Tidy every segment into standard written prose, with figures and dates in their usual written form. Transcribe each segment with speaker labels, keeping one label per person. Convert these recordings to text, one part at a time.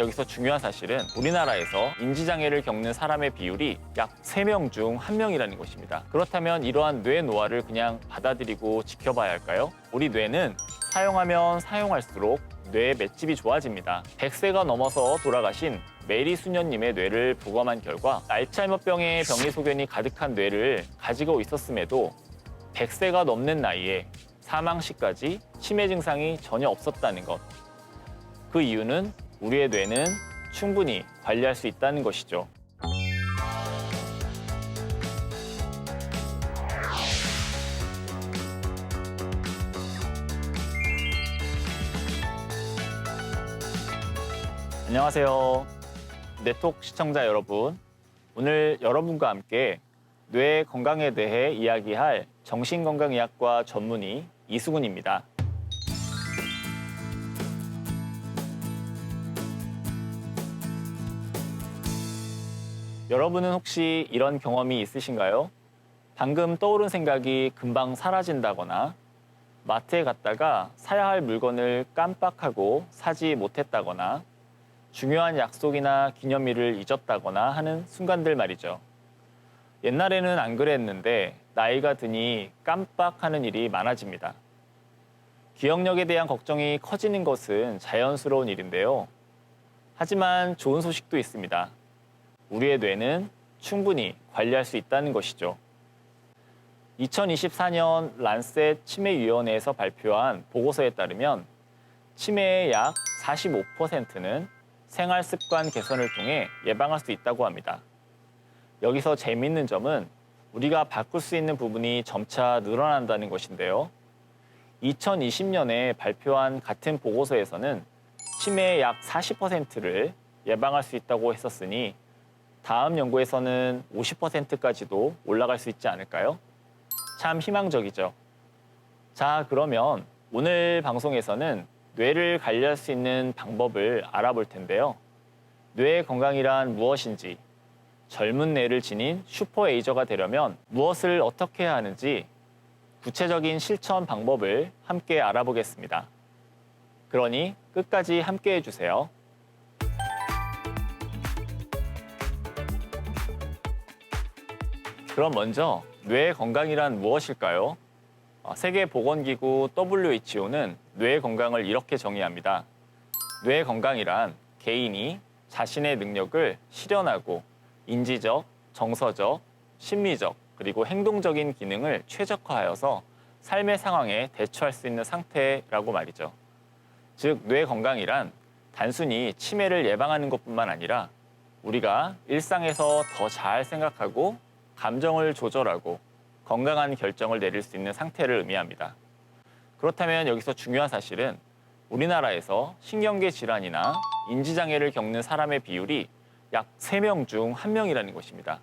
Speaker 1: 여기서 중요한 사실은 우리나라에서 인지장애를 겪는 사람의 비율이 약 3명 중 1명이라는 것입니다. 그렇다면 이러한 뇌 노화를 그냥 받아들이고 지켜봐야 할까요? 우리 뇌는 사용하면 사용할수록 뇌 맷집이 좋아집니다. 100세가 넘어서 돌아가신 메리 수녀님의 뇌를 부검한 결과 알츠하이머병의 병리 소견이 가득한 뇌를 가지고 있었음에도 100세가 넘는 나이에 사망 시까지 치매 증상이 전혀 없었다는 것. 그 이유는 우리의 뇌는 충분히 관리할 수 있다는 것이죠. 안녕하세요. 네톡 시청자 여러분. 오늘 여러분과 함께 뇌 건강에 대해 이야기할 정신건강의학과 전문의 이수근입니다. 여러분은 혹시 이런 경험이 있으신가요? 방금 떠오른 생각이 금방 사라진다거나 마트에 갔다가 사야 할 물건을 깜빡하고 사지 못했다거나 중요한 약속이나 기념일을 잊었다거나 하는 순간들 말이죠. 옛날에는 안 그랬는데 나이가 드니 깜빡하는 일이 많아집니다. 기억력에 대한 걱정이 커지는 것은 자연스러운 일인데요. 하지만 좋은 소식도 있습니다. 우리의 뇌는 충분히 관리할 수 있다는 것이죠. 2024년 란셋 치매위원회에서 발표한 보고서에 따르면 치매의 약 45%는 생활 습관 개선을 통해 예방할 수 있다고 합니다. 여기서 재미있는 점은 우리가 바꿀 수 있는 부분이 점차 늘어난다는 것인데요. 2020년에 발표한 같은 보고서에서는 치매의 약 40%를 예방할 수 있다고 했었으니 다음 연구에서는 50%까지도 올라갈 수 있지 않을까요? 참 희망적이죠. 자, 그러면 오늘 방송에서는 뇌를 관리할 수 있는 방법을 알아볼 텐데요. 뇌 건강이란 무엇인지, 젊은 뇌를 지닌 슈퍼에이저가 되려면 무엇을 어떻게 해야 하는지 구체적인 실천 방법을 함께 알아보겠습니다. 그러니 끝까지 함께 해주세요. 그럼 먼저 뇌 건강이란 무엇일까요? 세계보건기구 WHO는 뇌 건강을 이렇게 정의합니다. 뇌 건강이란 개인이 자신의 능력을 실현하고 인지적, 정서적, 심리적, 그리고 행동적인 기능을 최적화하여서 삶의 상황에 대처할 수 있는 상태라고 말이죠. 즉, 뇌 건강이란 단순히 치매를 예방하는 것뿐만 아니라 우리가 일상에서 더 잘 생각하고 감정을 조절하고 건강한 결정을 내릴 수 있는 상태를 의미합니다. 그렇다면 여기서 중요한 사실은 우리나라에서 신경계 질환이나 인지장애를 겪는 사람의 비율이 약 3명 중 1명이라는 것입니다.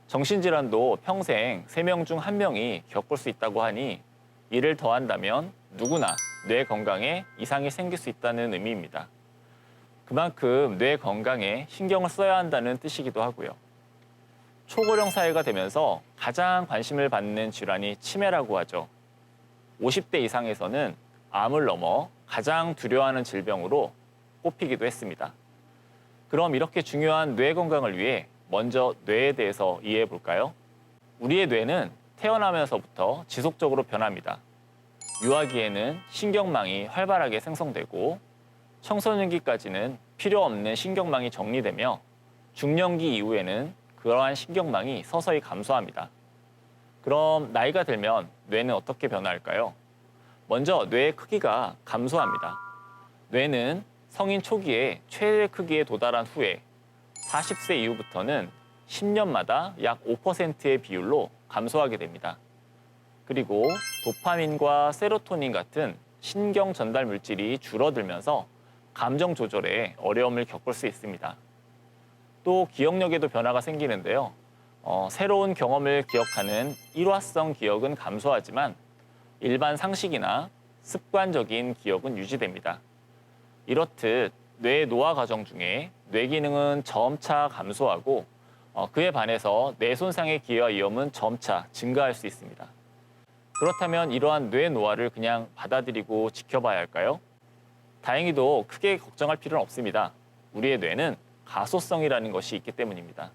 Speaker 1: 정신질환도 평생 3명 중 1명이 겪을 수 있다고 하니 이를 더한다면 누구나 뇌 건강에 이상이 생길 수 있다는 의미입니다. 그만큼 뇌 건강에 신경을 써야 한다는 뜻이기도 하고요. 초고령 사회가 되면서 가장 관심을 받는 질환이 치매라고 하죠. 50대 이상에서는 암을 넘어 가장 두려워하는 질병으로 꼽히기도 했습니다. 그럼 이렇게 중요한 뇌 건강을 위해 먼저 뇌에 대해서 이해해 볼까요? 우리의 뇌는 태어나면서부터 지속적으로 변합니다. 유아기에는 신경망이 활발하게 생성되고 청소년기까지는 필요 없는 신경망이 정리되며 중년기 이후에는 그러한 신경망이 서서히 감소합니다. 그럼 나이가 들면 뇌는 어떻게 변화할까요? 먼저 뇌의 크기가 감소합니다. 뇌는 성인 초기에 최대 크기에 도달한 후에 40세 이후부터는 10년마다 약 5%의 비율로 감소하게 됩니다. 그리고 도파민과 세로토닌 같은 신경 전달 물질이 줄어들면서 감정 조절에 어려움을 겪을 수 있습니다. 또 기억력에도 변화가 생기는데요. 새로운 경험을 기억하는 일화성 기억은 감소하지만 일반 상식이나 습관적인 기억은 유지됩니다. 이렇듯 뇌 노화 과정 중에 뇌 기능은 점차 감소하고 그에 반해서 뇌 손상의 기회와 위험은 점차 증가할 수 있습니다. 그렇다면 이러한 뇌 노화를 그냥 받아들이고 지켜봐야 할까요? 다행히도 크게 걱정할 필요는 없습니다. 우리의 뇌는 가소성이라는 것이 있기 때문입니다.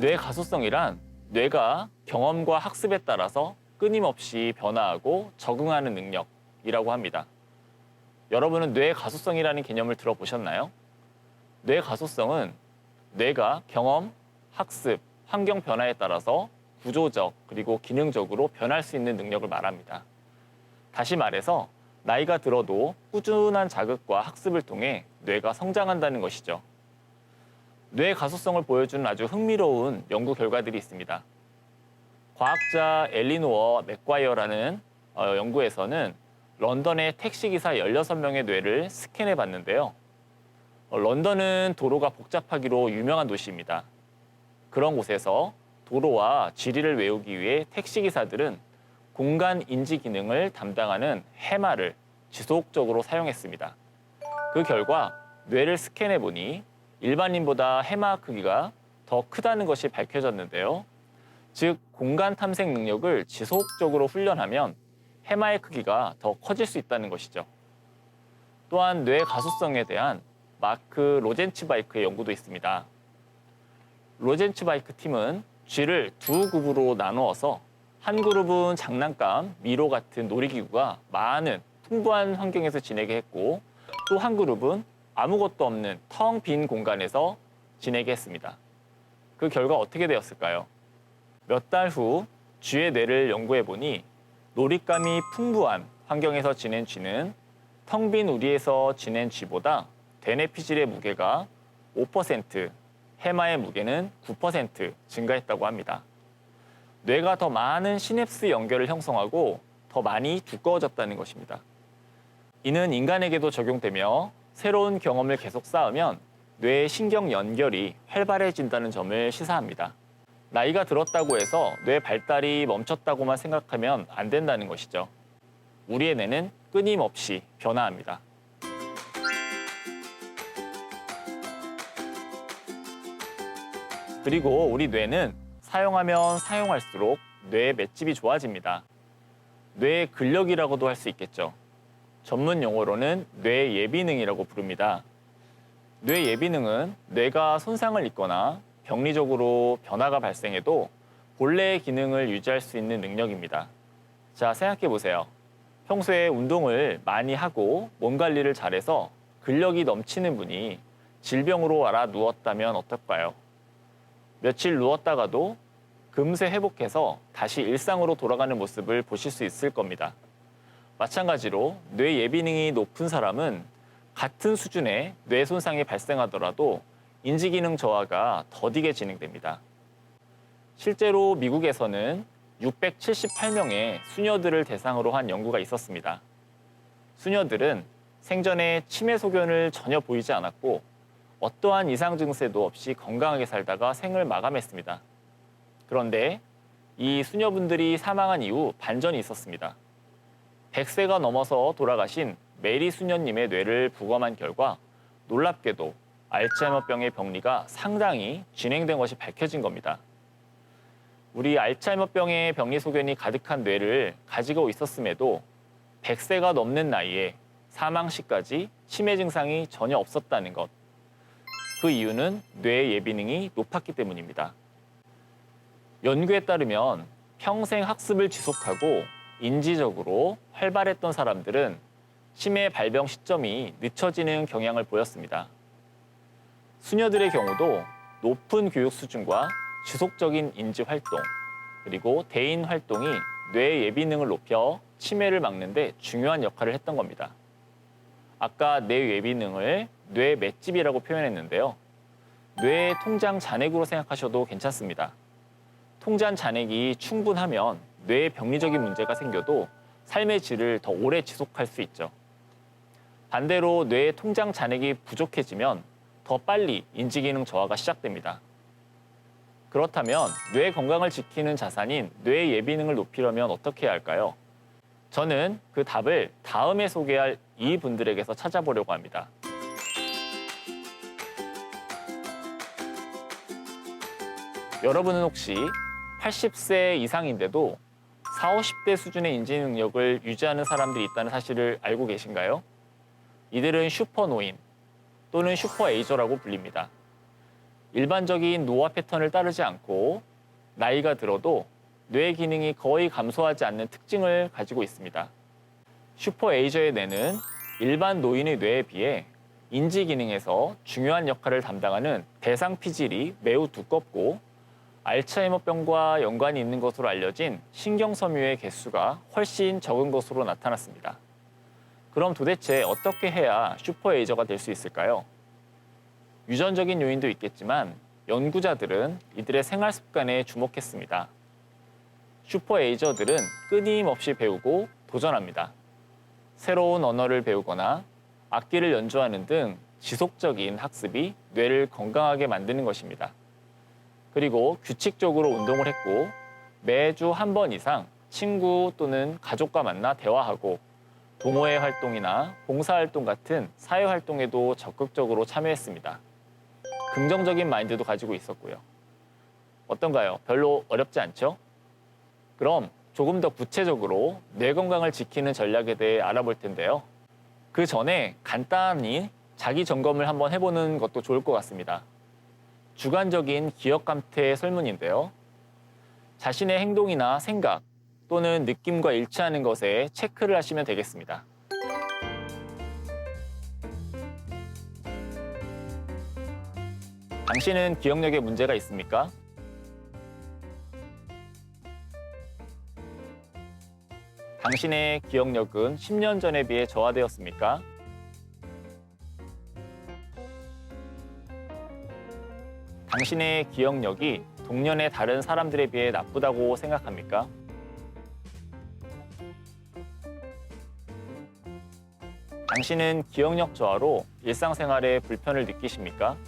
Speaker 1: 뇌 가소성이란 뇌가 경험과 학습에 따라서 끊임없이 변화하고 적응하는 능력이라고 합니다. 여러분은 뇌 가소성이라는 개념을 들어보셨나요? 뇌 가소성은 뇌가 경험, 학습, 환경 변화에 따라서 구조적 그리고 기능적으로 변할 수 있는 능력을 말합니다. 다시 말해서 나이가 들어도 꾸준한 자극과 학습을 통해 뇌가 성장한다는 것이죠. 뇌 가소성을 보여주는 아주 흥미로운 연구 결과들이 있습니다. 과학자 엘리노어 맥과이어라는 연구에서는 런던의 택시기사 16명의 뇌를 스캔해 봤는데요. 런던은 도로가 복잡하기로 유명한 도시입니다. 그런 곳에서 도로와 지리를 외우기 위해 택시기사들은 공간 인지 기능을 담당하는 해마를 지속적으로 사용했습니다. 그 결과 뇌를 스캔해 보니 일반인보다 해마 크기가 더 크다는 것이 밝혀졌는데요. 즉, 공간 탐색 능력을 지속적으로 훈련하면 해마의 크기가 더 커질 수 있다는 것이죠. 또한 뇌 가소성에 대한 마크 로젠츠바이크의 연구도 있습니다. 로젠츠바이크 팀은 쥐를 두 그룹으로 나누어서 한 그룹은 장난감, 미로 같은 놀이기구가 많은 풍부한 환경에서 지내게 했고, 또 한 그룹은 아무것도 없는 텅 빈 공간에서 지내게 했습니다. 그 결과 어떻게 되었을까요? 몇 달 후 쥐의 뇌를 연구해 보니 놀잇감이 풍부한 환경에서 지낸 쥐는 텅 빈 우리에서 지낸 쥐보다 대뇌 피질의 무게가 5%, 해마의 무게는 9% 증가했다고 합니다. 뇌가 더 많은 시냅스 연결을 형성하고 더 많이 두꺼워졌다는 것입니다. 이는 인간에게도 적용되며 새로운 경험을 계속 쌓으면 뇌의 신경 연결이 활발해진다는 점을 시사합니다. 나이가 들었다고 해서 뇌 발달이 멈췄다고만 생각하면 안 된다는 것이죠. 우리의 뇌는 끊임없이 변화합니다. 그리고 우리 뇌는 사용하면 사용할수록 뇌의 맷집이 좋아집니다. 뇌의 근력이라고도 할 수 있겠죠. 전문 용어로는 뇌 예비능이라고 부릅니다. 뇌 예비능은 뇌가 손상을 입거나 병리적으로 변화가 발생해도 본래의 기능을 유지할 수 있는 능력입니다. 자, 생각해 보세요. 평소에 운동을 많이 하고 몸 관리를 잘해서 근력이 넘치는 분이 질병으로 알아 누웠다면 어떨까요? 며칠 누웠다가도 금세 회복해서 다시 일상으로 돌아가는 모습을 보실 수 있을 겁니다. 마찬가지로 뇌 예비능이 높은 사람은 같은 수준의 뇌 손상이 발생하더라도 인지기능 저하가 더디게 진행됩니다. 실제로 미국에서는 678명의 수녀들을 대상으로 한 연구가 있었습니다. 수녀들은 생전에 치매 소견을 전혀 보이지 않았고 어떠한 이상 증세도 없이 건강하게 살다가 생을 마감했습니다. 그런데 이 수녀분들이 사망한 이후 반전이 있었습니다. 100세가 넘어서 돌아가신 메리 수녀님의 뇌를 부검한 결과 놀랍게도 알츠하이머병의 병리가 상당히 진행된 것이 밝혀진 겁니다. 우리 알츠하이머병의 병리 소견이 가득한 뇌를 가지고 있었음에도 100세가 넘는 나이에 사망 시까지 치매 증상이 전혀 없었다는 것. 그 이유는 뇌 예비능이 높았기 때문입니다. 연구에 따르면 평생 학습을 지속하고 인지적으로 활발했던 사람들은 치매 발병 시점이 늦춰지는 경향을 보였습니다. 수녀들의 경우도 높은 교육 수준과 지속적인 인지 활동, 그리고 대인 활동이 뇌 예비능을 높여 치매를 막는 데 중요한 역할을 했던 겁니다. 아까 뇌 예비능을 뇌 맷집이라고 표현했는데요. 뇌 통장 잔액으로 생각하셔도 괜찮습니다. 통장 잔액이 충분하면 뇌에 병리적인 문제가 생겨도 삶의 질을 더 오래 지속할 수 있죠. 반대로 뇌의 통장 잔액이 부족해지면 더 빨리 인지기능 저하가 시작됩니다. 그렇다면 뇌 건강을 지키는 자산인 뇌 예비능을 높이려면 어떻게 해야 할까요? 저는 그 답을 다음에 소개할 이분들에게서 찾아보려고 합니다. 여러분은 혹시 80세 이상인데도 40, 50대 수준의 인지 능력을 유지하는 사람들이 있다는 사실을 알고 계신가요? 이들은 슈퍼노인 또는 슈퍼에이저라고 불립니다. 일반적인 노화 패턴을 따르지 않고 나이가 들어도 뇌 기능이 거의 감소하지 않는 특징을 가지고 있습니다. 슈퍼에이저의 뇌는 일반 노인의 뇌에 비해 인지 기능에서 중요한 역할을 담당하는 대상 피질이 매우 두껍고 알츠하이머병과 연관이 있는 것으로 알려진 신경섬유의 개수가 훨씬 적은 것으로 나타났습니다. 그럼 도대체 어떻게 해야 슈퍼에이저가 될 수 있을까요? 유전적인 요인도 있겠지만 연구자들은 이들의 생활 습관에 주목했습니다. 슈퍼에이저들은 끊임없이 배우고 도전합니다. 새로운 언어를 배우거나 악기를 연주하는 등 지속적인 학습이 뇌를 건강하게 만드는 것입니다. 그리고 규칙적으로 운동을 했고 매주 한 번 이상 친구 또는 가족과 만나 대화하고 동호회 활동이나 봉사활동 같은 사회활동에도 적극적으로 참여했습니다. 긍정적인 마인드도 가지고 있었고요. 어떤가요? 별로 어렵지 않죠? 그럼 조금 더 구체적으로 뇌 건강을 지키는 전략에 대해 알아볼 텐데요. 그 전에 간단히 자기 점검을 한번 해보는 것도 좋을 것 같습니다. 주관적인 기억 감퇴 설문인데요. 자신의 행동이나 생각 또는 느낌과 일치하는 것에 체크를 하시면 되겠습니다. 당신은 기억력에 문제가 있습니까? 당신의 기억력은 10년 전에 비해 저하되었습니까? 당신의 기억력이 동년의 다른 사람들에 비해 나쁘다고 생각합니까? 당신은 기억력 저하로 일상생활에 불편을 느끼십니까?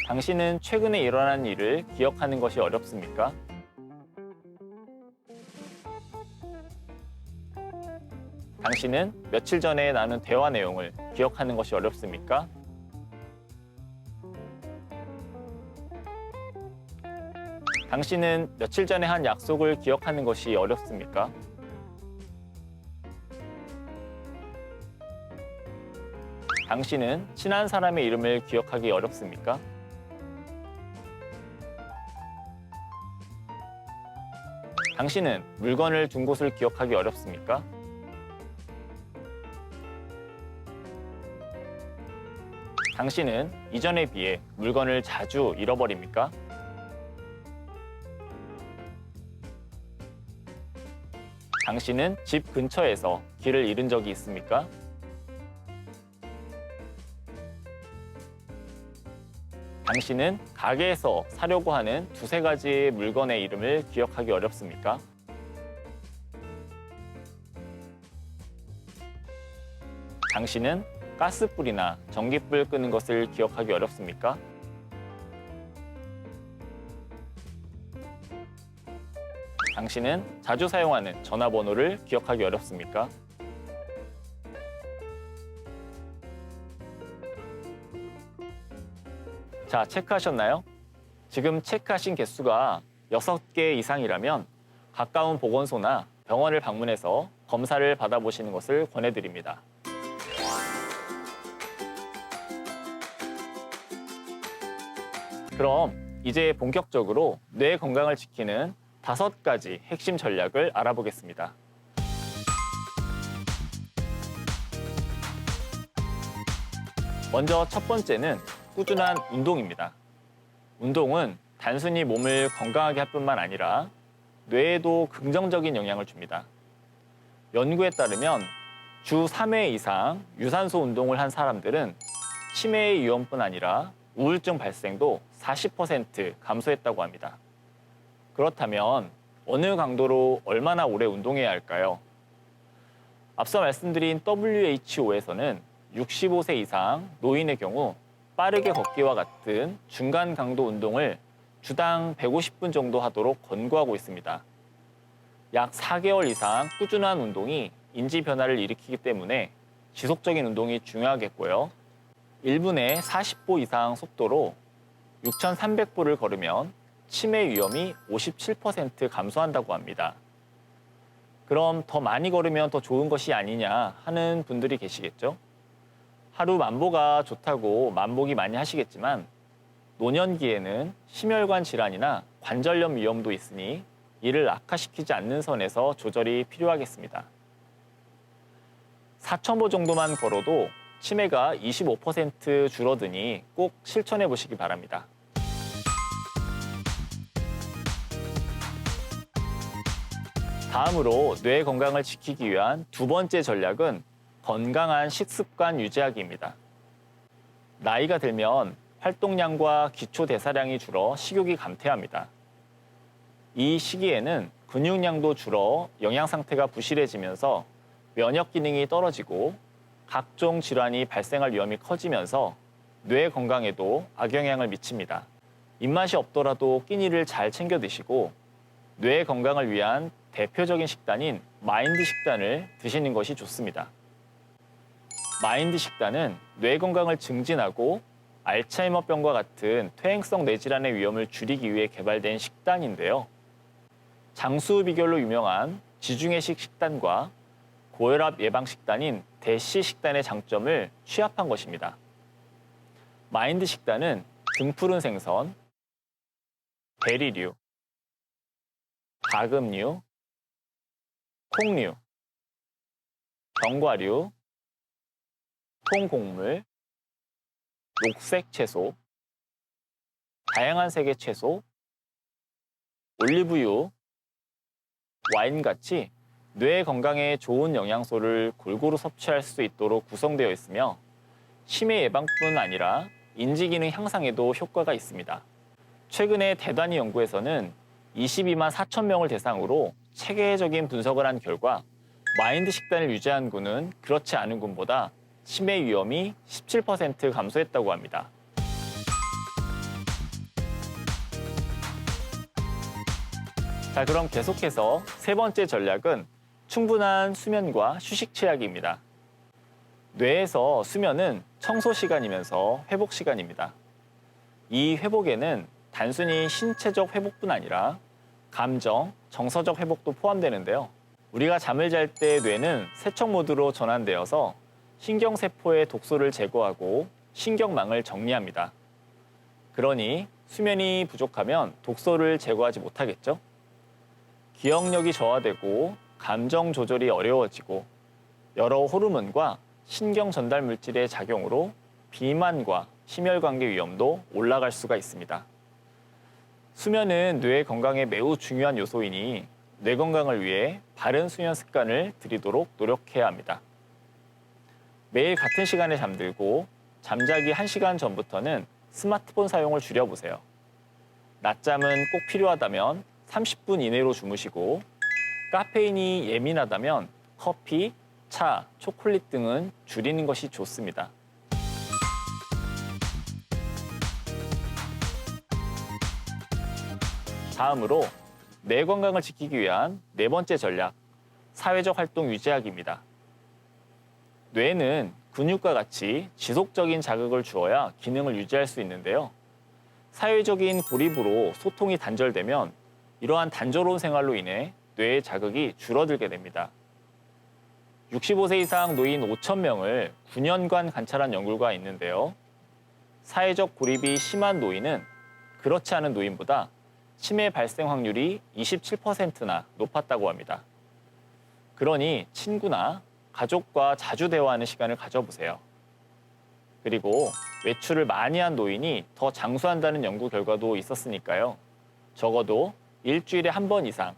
Speaker 1: 당신은 최근에 일어난 일을 기억하는 것이 어렵습니까? 당신은 며칠 전에 나눈 대화 내용을 기억하는 것이 어렵습니까? 당신은 며칠 전에 한 약속을 기억하는 것이 어렵습니까? 당신은 친한 사람의 이름을 기억하기 어렵습니까? 당신은 물건을 둔 곳을 기억하기 어렵습니까? 당신은 이전에 비해 물건을 자주 잃어버립니까? 당신은 집 근처에서 길을 잃은 적이 있습니까? 당신은 가게에서 사려고 하는 두세 가지의 물건의 이름을 기억하기 어렵습니까? 당신은 가스불이나 전기불 끄는 것을 기억하기 어렵습니까? 당신은 자주 사용하는 전화번호를 기억하기 어렵습니까? 자, 체크하셨나요? 지금 체크하신 개수가 6개 이상이라면 가까운 보건소나 병원을 방문해서 검사를 받아보시는 것을 권해드립니다. 그럼 이제 본격적으로 뇌 건강을 지키는 5가지 핵심 전략을 알아보겠습니다. 먼저 첫 번째는 꾸준한 운동입니다. 운동은 단순히 몸을 건강하게 할 뿐만 아니라 뇌에도 긍정적인 영향을 줍니다. 연구에 따르면 주 3회 이상 유산소 운동을 한 사람들은 치매의 위험뿐 아니라 우울증 발생도 40% 감소했다고 합니다. 그렇다면 어느 강도로 얼마나 오래 운동해야 할까요? 앞서 말씀드린 WHO에서는 65세 이상 노인의 경우 빠르게 걷기와 같은 중간 강도 운동을 주당 150분 정도 하도록 권고하고 있습니다. 약 4개월 이상 꾸준한 운동이 인지 변화를 일으키기 때문에 지속적인 운동이 중요하겠고요. 1분에 40보 이상 속도로 6,300보를 걸으면 치매 위험이 57% 감소한다고 합니다. 그럼 더 많이 걸으면 더 좋은 것이 아니냐 하는 분들이 계시겠죠? 하루 10,000보가 좋다고 만보기 많이 하시겠지만 노년기에는 심혈관 질환이나 관절염 위험도 있으니 이를 악화시키지 않는 선에서 조절이 필요하겠습니다. 4,000보 정도만 걸어도 치매가 25% 줄어드니 꼭 실천해 보시기 바랍니다. 다음으로 뇌 건강을 지키기 위한 두 번째 전략은 건강한 식습관 유지하기입니다. 나이가 들면 활동량과 기초 대사량이 줄어 식욕이 감퇴합니다. 이 시기에는 근육량도 줄어 영양 상태가 부실해지면서 면역 기능이 떨어지고 각종 질환이 발생할 위험이 커지면서 뇌 건강에도 악영향을 미칩니다. 입맛이 없더라도 끼니를 잘 챙겨 드시고 뇌 건강을 위한 대표적인 식단인 마인드 식단을 드시는 것이 좋습니다. 마인드 식단은 뇌 건강을 증진하고 알츠하이머병과 같은 퇴행성 뇌질환의 위험을 줄이기 위해 개발된 식단인데요. 장수 비결로 유명한 지중해식 식단과 고혈압 예방 식단인 대시 식단의 장점을 취합한 것입니다. 마인드 식단은 등푸른 생선, 베리류, 다금류, 콩류, 견과류, 통곡물, 녹색 채소, 다양한 색의 채소, 올리브유, 와인같이 뇌 건강에 좋은 영양소를 골고루 섭취할 수 있도록 구성되어 있으며 치매 예방뿐 아니라 인지기능 향상에도 효과가 있습니다. 최근에 대단히 연구에서는 22만 4천 명을 대상으로 체계적인 분석을 한 결과 마인드 식단을 유지한 군은 그렇지 않은 군보다 치매 위험이 17% 감소했다고 합니다. 자, 그럼 계속해서 세 번째 전략은 충분한 수면과 휴식 취하기입니다. 뇌에서 수면은 청소 시간이면서 회복 시간입니다. 이 회복에는 단순히 신체적 회복뿐 아니라 감정, 정서적 회복도 포함되는데요. 우리가 잠을 잘 때 뇌는 세척 모드로 전환되어서 신경세포의 독소를 제거하고 신경망을 정리합니다. 그러니 수면이 부족하면 독소를 제거하지 못하겠죠? 기억력이 저하되고 감정 조절이 어려워지고 여러 호르몬과 신경 전달 물질의 작용으로 비만과 심혈관계 위험도 올라갈 수가 있습니다. 수면은 뇌 건강에 매우 중요한 요소이니 뇌 건강을 위해 바른 수면 습관을 들이도록 노력해야 합니다. 매일 같은 시간에 잠들고 잠자기 1시간 전부터는 스마트폰 사용을 줄여보세요. 낮잠은 꼭 필요하다면 30분 이내로 주무시고 카페인이 예민하다면 커피, 차, 초콜릿 등은 줄이는 것이 좋습니다. 다음으로 뇌 건강을 지키기 위한 네 번째 전략, 사회적 활동 유지하기입니다. 뇌는 근육과 같이 지속적인 자극을 주어야 기능을 유지할 수 있는데요. 사회적인 고립으로 소통이 단절되면 이러한 단조로운 생활로 인해 뇌의 자극이 줄어들게 됩니다. 65세 이상 노인 5,000명을 9년간 관찰한 연구가 있는데요. 사회적 고립이 심한 노인은 그렇지 않은 노인보다 치매 발생 확률이 27%나 높았다고 합니다. 그러니 친구나 가족과 자주 대화하는 시간을 가져보세요. 그리고 외출을 많이 한 노인이 더 장수한다는 연구 결과도 있었으니까요. 적어도 일주일에 한 번 이상,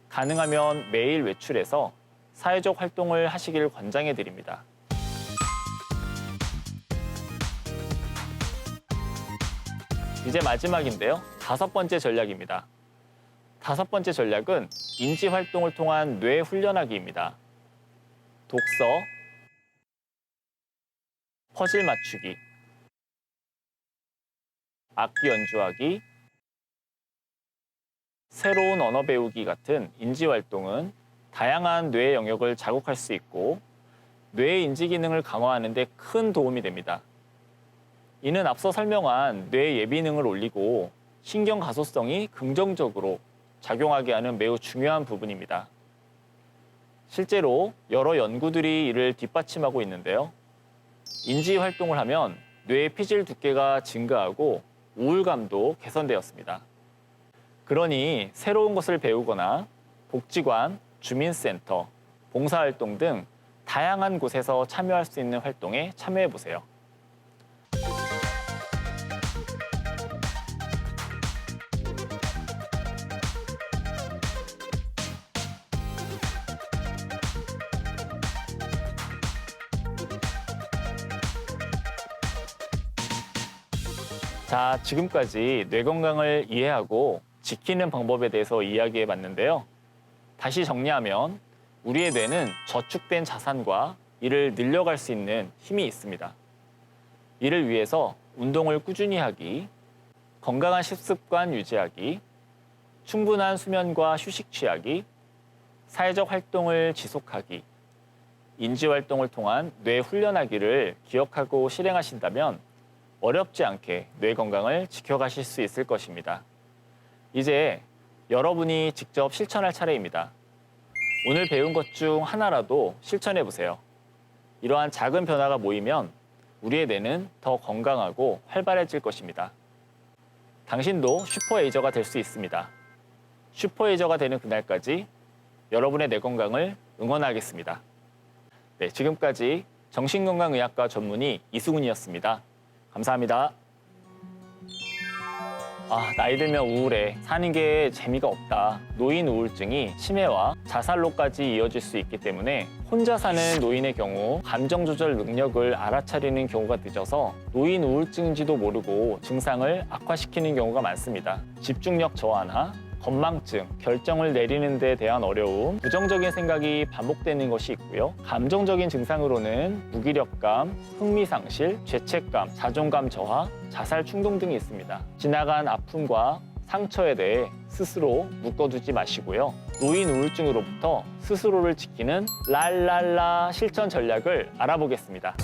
Speaker 1: 가능하면 매일 외출해서 사회적 활동을 하시기를 권장해 드립니다. 이제 마지막인데요. 5번째 전략입니다. 5번째 전략은 인지 활동을 통한 뇌 훈련하기입니다. 독서, 퍼즐 맞추기, 악기 연주하기, 새로운 언어 배우기 같은 인지 활동은 다양한 뇌 영역을 자극할 수 있고 뇌의 인지 기능을 강화하는 데 큰 도움이 됩니다. 이는 앞서 설명한 뇌 예비능을 올리고 신경 가소성이 긍정적으로 작용하게 하는 매우 중요한 부분입니다. 실제로 여러 연구들이 이를 뒷받침하고 있는데요. 인지 활동을 하면 뇌의 피질 두께가 증가하고 우울감도 개선되었습니다. 그러니 새로운 것을 배우거나 복지관, 주민센터, 봉사활동 등 다양한 곳에서 참여할 수 있는 활동에 참여해 보세요. 자, 지금까지 뇌 건강을 이해하고 지키는 방법에 대해서 이야기해 봤는데요. 다시 정리하면 우리의 뇌는 저축된 자산과 이를 늘려갈 수 있는 힘이 있습니다. 이를 위해서 운동을 꾸준히 하기, 건강한 식습관 유지하기, 충분한 수면과 휴식 취하기, 사회적 활동을 지속하기, 인지 활동을 통한 뇌 훈련하기를 기억하고 실행하신다면 어렵지 않게 뇌 건강을 지켜가실 수 있을 것입니다. 이제 여러분이 직접 실천할 차례입니다. 오늘 배운 것 중 하나라도 실천해 보세요. 이러한 작은 변화가 모이면 우리의 뇌는 더 건강하고 활발해질 것입니다. 당신도 슈퍼에이저가 될 수 있습니다. 슈퍼에이저가 되는 그날까지 여러분의 뇌 건강을 응원하겠습니다. 네, 지금까지 정신건강의학과 전문의 이수근이었습니다. 감사합니다. 나이 들면 우울해. 사는 게 재미가 없다. 노인 우울증이 치매와 자살로까지 이어질 수 있기 때문에 혼자 사는 노인의 경우 감정 조절 능력을 알아차리는 경우가 늦어서 노인 우울증인지도 모르고 증상을 악화시키는 경우가 많습니다. 집중력 저하나 건망증, 결정을 내리는 데 대한 어려움, 부정적인 생각이 반복되는 것이 있고요. 감정적인 증상으로는 무기력감, 흥미상실, 죄책감, 자존감 저하, 자살 충동 등이 있습니다. 지나간 아픔과 상처에 대해 스스로 묶어두지 마시고요. 노인 우울증으로부터 스스로를 지키는 랄랄라 실천 전략을 알아보겠습니다.